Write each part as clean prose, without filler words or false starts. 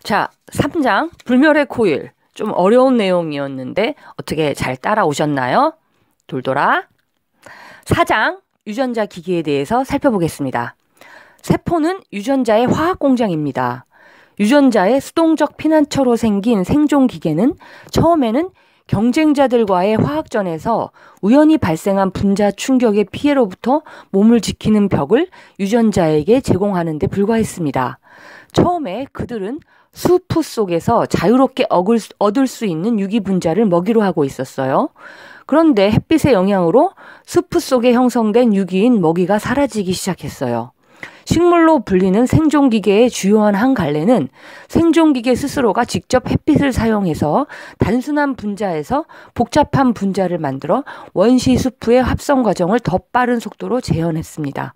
자, 3장 불멸의 코일. 좀 어려운 내용이었는데 어떻게 잘 따라오셨나요? 돌돌아. 4장 유전자 기기에 대해서 살펴보겠습니다. 세포는 유전자의 화학 공장입니다. 유전자의 수동적 피난처로 생긴 생존 기계는 처음에는 경쟁자들과의 화학전에서 우연히 발생한 분자 충격의 피해로부터 몸을 지키는 벽을 유전자에게 제공하는 데 불과했습니다. 처음에 그들은 수프 속에서 자유롭게 얻을 수 있는 유기분자를 먹이로 하고 있었어요. 그런데 햇빛의 영향으로 수프 속에 형성된 유기인 먹이가 사라지기 시작했어요. 식물로 불리는 생존기계의 주요한 한 갈래는 생존기계 스스로가 직접 햇빛을 사용해서 단순한 분자에서 복잡한 분자를 만들어 원시 수프의 합성 과정을 더 빠른 속도로 재현했습니다.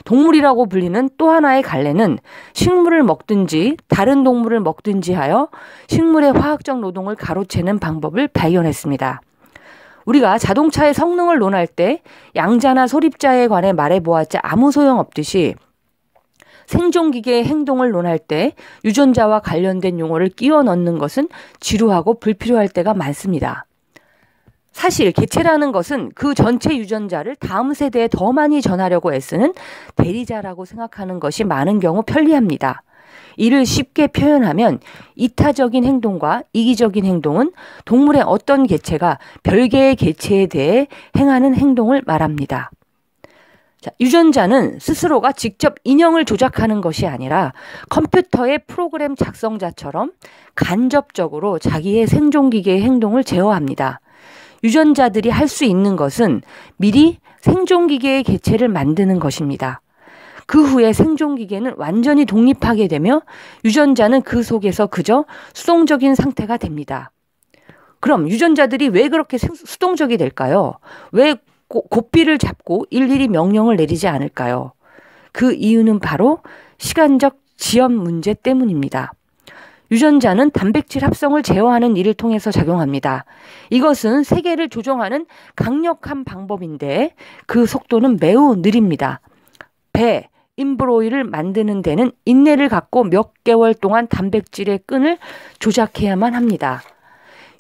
동물이라고 불리는 또 하나의 갈래는 식물을 먹든지 다른 동물을 먹든지 하여 식물의 화학적 노동을 가로채는 방법을 발견했습니다. 우리가 자동차의 성능을 논할 때 양자나 소립자에 관해 말해보았자 아무 소용없듯이 생존기계의 행동을 논할 때 유전자와 관련된 용어를 끼워 넣는 것은 지루하고 불필요할 때가 많습니다. 사실 개체라는 것은 그 전체 유전자를 다음 세대에 더 많이 전하려고 애쓰는 대리자라고 생각하는 것이 많은 경우 편리합니다. 이를 쉽게 표현하면 이타적인 행동과 이기적인 행동은 동물의 어떤 개체가 별개의 개체에 대해 행하는 행동을 말합니다. 자, 유전자는 스스로가 직접 인형을 조작하는 것이 아니라 컴퓨터의 프로그램 작성자처럼 간접적으로 자기의 생존기계의 행동을 제어합니다. 유전자들이 할 수 있는 것은 미리 생존기계의 개체를 만드는 것입니다. 그 후에 생존기계는 완전히 독립하게 되며 유전자는 그 속에서 그저 수동적인 상태가 됩니다. 그럼 유전자들이 왜 그렇게 수동적이 될까요? 왜 고삐를 잡고 일일이 명령을 내리지 않을까요? 그 이유는 바로 시간적 지연 문제 때문입니다. 유전자는 단백질 합성을 제어하는 일을 통해서 작용합니다. 이것은 세계를 조종하는 강력한 방법인데 그 속도는 매우 느립니다. 배, 임브로이를 만드는 데는 인내를 갖고 몇 개월 동안 단백질의 끈을 조작해야만 합니다.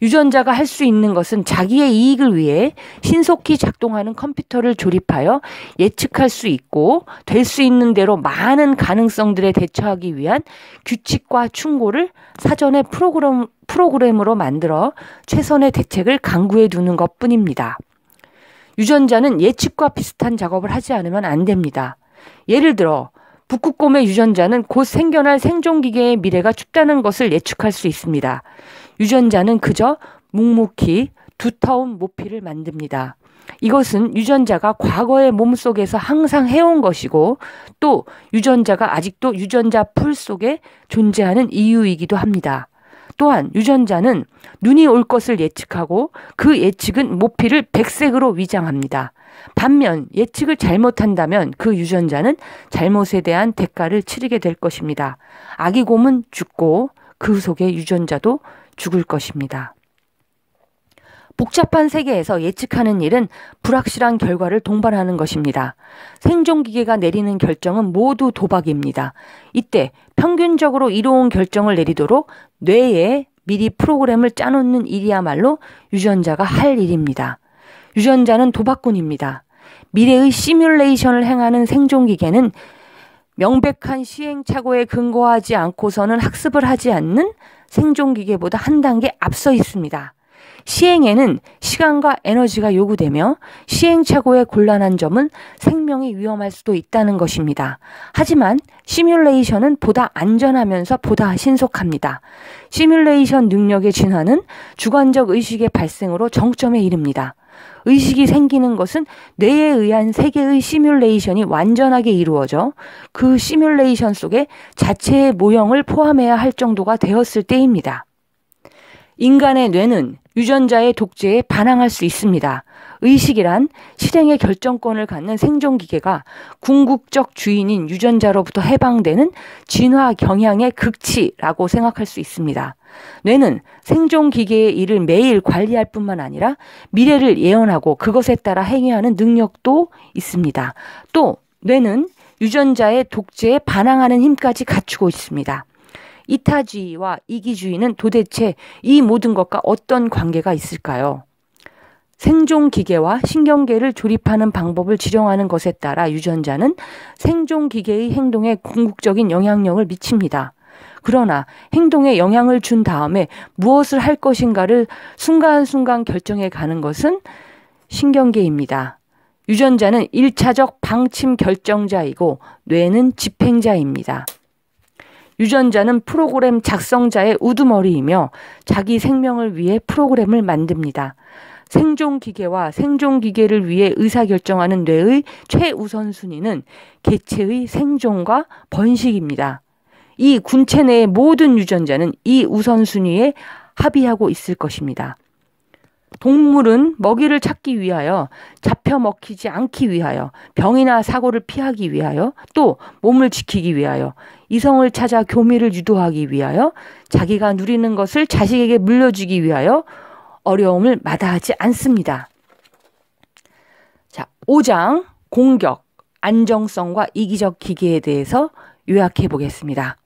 유전자가 할 수 있는 것은 자기의 이익을 위해 신속히 작동하는 컴퓨터를 조립하여 예측할 수 있고 될 수 있는 대로 많은 가능성들에 대처하기 위한 규칙과 충고를 사전에 프로그램으로 만들어 최선의 대책을 강구해 두는 것뿐입니다. 유전자는 예측과 비슷한 작업을 하지 않으면 안 됩니다. 예를 들어 북극곰의 유전자는 곧 생겨날 생존기계의 미래가 춥다는 것을 예측할 수 있습니다. 유전자는 그저 묵묵히 두터운 모피를 만듭니다. 이것은 유전자가 과거의 몸속에서 항상 해온 것이고 또 유전자가 아직도 유전자 풀 속에 존재하는 이유이기도 합니다. 또한 유전자는 눈이 올 것을 예측하고 그 예측은 모피를 백색으로 위장합니다. 반면 예측을 잘못한다면 그 유전자는 잘못에 대한 대가를 치르게 될 것입니다. 아기 곰은 죽고 그 속의 유전자도 죽을 것입니다. 복잡한 세계에서 예측하는 일은 불확실한 결과를 동반하는 것입니다. 생존기계가 내리는 결정은 모두 도박입니다. 이때 평균적으로 이로운 결정을 내리도록 뇌에 미리 프로그램을 짜놓는 일이야말로 유전자가 할 일입니다. 유전자는 도박꾼입니다. 미래의 시뮬레이션을 행하는 생존기계는 명백한 시행착오에 근거하지 않고서는 학습을 하지 않는 생존기계보다 한 단계 앞서 있습니다. 시행에는 시간과 에너지가 요구되며 시행착오의 곤란한 점은 생명이 위험할 수도 있다는 것입니다. 하지만 시뮬레이션은 보다 안전하면서 보다 신속합니다. 시뮬레이션 능력의 진화는 주관적 의식의 발생으로 정점에 이릅니다. 의식이 생기는 것은 뇌에 의한 세계의 시뮬레이션이 완전하게 이루어져 그 시뮬레이션 속에 자체의 모형을 포함해야 할 정도가 되었을 때입니다. 인간의 뇌는 유전자의 독재에 반항할 수 있습니다. 의식이란 실행의 결정권을 갖는 생존기계가 궁극적 주인인 유전자로부터 해방되는 진화 경향의 극치라고 생각할 수 있습니다. 뇌는 생존기계의 일을 매일 관리할 뿐만 아니라 미래를 예언하고 그것에 따라 행위하는 능력도 있습니다. 또 뇌는 유전자의 독재에 반항하는 힘까지 갖추고 있습니다. 이타주의와 이기주의는 도대체 이 모든 것과 어떤 관계가 있을까요? 생존기계와 신경계를 조립하는 방법을 지정하는 것에 따라 유전자는 생존기계의 행동에 궁극적인 영향력을 미칩니다. 그러나 행동에 영향을 준 다음에 무엇을 할 것인가를 순간순간 결정해 가는 것은 신경계입니다. 유전자는 1차적 방침 결정자이고 뇌는 집행자입니다. 유전자는 프로그램 작성자의 우두머리이며 자기 생명을 위해 프로그램을 만듭니다. 생존기계와 생존기계를 위해 의사결정하는 뇌의 최우선순위는 개체의 생존과 번식입니다. 이 군체 내의 모든 유전자는 이 우선순위에 합의하고 있을 것입니다. 동물은 먹이를 찾기 위하여, 잡혀 먹히지 않기 위하여, 병이나 사고를 피하기 위하여, 또 몸을 지키기 위하여, 이성을 찾아 교미를 유도하기 위하여, 자기가 누리는 것을 자식에게 물려주기 위하여 어려움을 마다하지 않습니다. 자, 5장 공격, 안정성과 이기적 기계에 대해서 요약해 보겠습니다.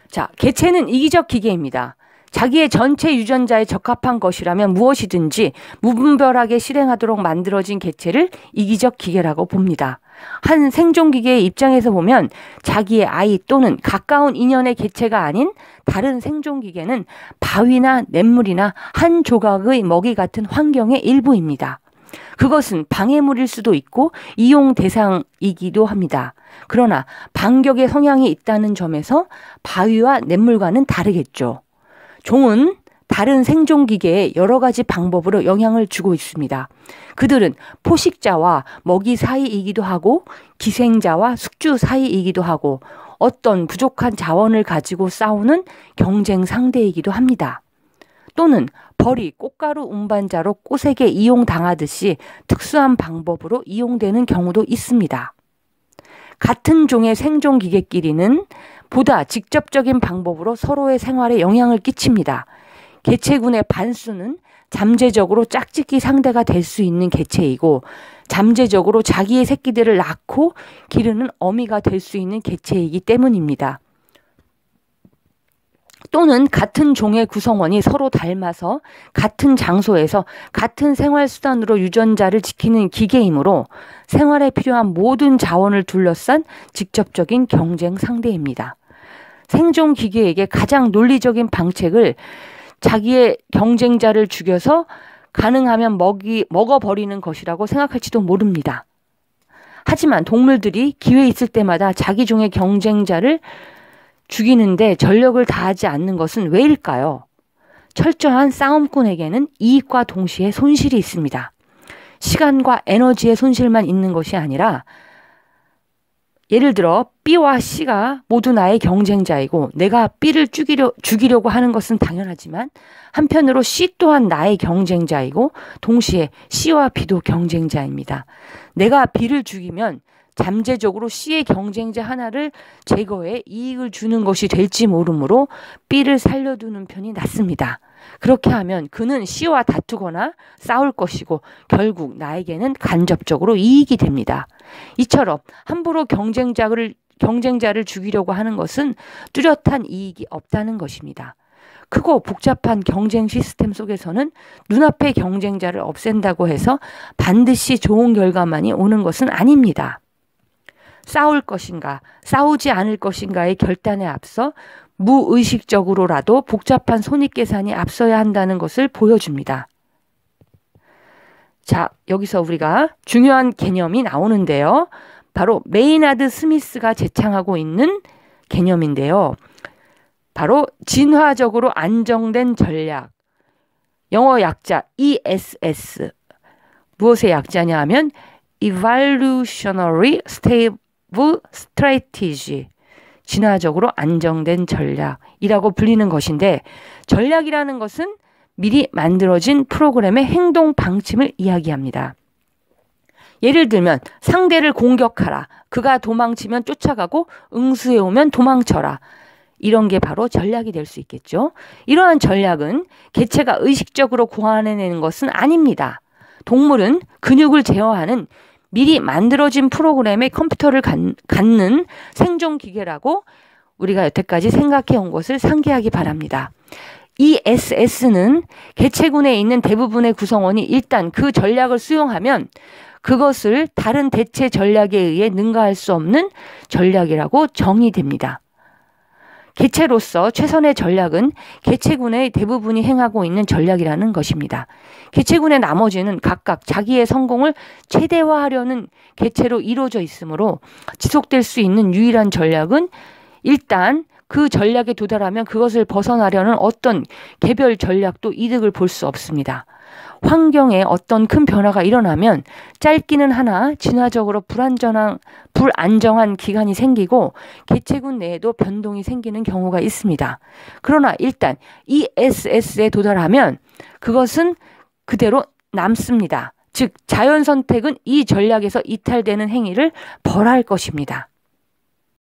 자, 개체는 이기적 기계입니다. 자기의 전체 유전자에 적합한 것이라면 무엇이든지 무분별하게 실행하도록 만들어진 개체를 이기적 기계라고 봅니다. 한 생존기계의 입장에서 보면 자기의 아이 또는 가까운 인연의 개체가 아닌 다른 생존기계는 바위나 냇물이나 한 조각의 먹이 같은 환경의 일부입니다. 그것은 방해물일 수도 있고 이용 대상이기도 합니다. 그러나 반격의 성향이 있다는 점에서 바위와 냇물과는 다르겠죠. 종은 다른 생존기계에 여러 가지 방법으로 영향을 주고 있습니다. 그들은 포식자와 먹이 사이이기도 하고 기생자와 숙주 사이이기도 하고 어떤 부족한 자원을 가지고 싸우는 경쟁 상대이기도 합니다. 또는 벌이 꽃가루 운반자로 꽃에게 이용당하듯이 특수한 방법으로 이용되는 경우도 있습니다. 같은 종의 생존기계끼리는 보다 직접적인 방법으로 서로의 생활에 영향을 끼칩니다. 개체군의 반수는 잠재적으로 짝짓기 상대가 될 수 있는 개체이고 잠재적으로 자기의 새끼들을 낳고 기르는 어미가 될 수 있는 개체이기 때문입니다. 또는 같은 종의 구성원이 서로 닮아서 같은 장소에서 같은 생활수단으로 유전자를 지키는 기계이므로 생활에 필요한 모든 자원을 둘러싼 직접적인 경쟁 상대입니다. 생존 기계에게 가장 논리적인 방책을 자기의 경쟁자를 죽여서 가능하면 먹어버리는 것이라고 생각할지도 모릅니다. 하지만 동물들이 기회 있을 때마다 자기 종의 경쟁자를 죽이는데 전력을 다하지 않는 것은 왜일까요? 철저한 싸움꾼에게는 이익과 동시에 손실이 있습니다. 시간과 에너지의 손실만 있는 것이 아니라 예를 들어 B와 C가 모두 나의 경쟁자이고 내가 B를 죽이려고 하는 것은 당연하지만 한편으로 C 또한 나의 경쟁자이고 동시에 C와 B도 경쟁자입니다. 내가 B를 죽이면 잠재적으로 C의 경쟁자 하나를 제거해 이익을 주는 것이 될지 모르므로 B를 살려두는 편이 낫습니다. 그렇게 하면 그는 C와 다투거나 싸울 것이고 결국 나에게는 간접적으로 이익이 됩니다. 이처럼 함부로 경쟁자를 죽이려고 하는 것은 뚜렷한 이익이 없다는 것입니다. 크고 복잡한 경쟁 시스템 속에서는 눈앞의 경쟁자를 없앤다고 해서 반드시 좋은 결과만이 오는 것은 아닙니다. 싸울 것인가, 싸우지 않을 것인가의 결단에 앞서 무의식적으로라도 복잡한 손익계산이 앞서야 한다는 것을 보여줍니다. 자, 여기서 우리가 중요한 개념이 나오는데요. 바로 메이나드 스미스가 제창하고 있는 개념인데요. 바로 진화적으로 안정된 전략, 영어 약자 ESS, 무엇의 약자냐 하면 Evolutionary Stable Strategy, 진화적으로 안정된 전략이라고 불리는 것인데 전략이라는 것은 미리 만들어진 프로그램의 행동 방침을 이야기합니다. 예를 들면 상대를 공격하라, 그가 도망치면 쫓아가고 응수해오면 도망쳐라, 이런 게 바로 전략이 될 수 있겠죠. 이러한 전략은 개체가 의식적으로 고안해내는 것은 아닙니다. 동물은 근육을 제어하는 미리 만들어진 프로그램의 컴퓨터를 갖는 생존 기계라고 우리가 여태까지 생각해 온 것을 상기하기 바랍니다. 이 SS는 개체군에 있는 대부분의 구성원이 일단 그 전략을 수용하면 그것을 다른 대체 전략에 의해 능가할 수 없는 전략이라고 정의됩니다. 개체로서 최선의 전략은 개체군의 대부분이 행하고 있는 전략이라는 것입니다. 개체군의 나머지는 각각 자기의 성공을 최대화하려는 개체로 이루어져 있으므로 지속될 수 있는 유일한 전략은 일단 그 전략에 도달하면 그것을 벗어나려는 어떤 개별 전략도 이득을 볼 수 없습니다. 환경에 어떤 큰 변화가 일어나면 짧기는 하나 진화적으로 불안정한 기간이 생기고 개체군 내에도 변동이 생기는 경우가 있습니다. 그러나 일단 ESS에 도달하면 그것은 그대로 남습니다. 즉 자연 선택은 이 전략에서 이탈되는 행위를 벌할 것입니다.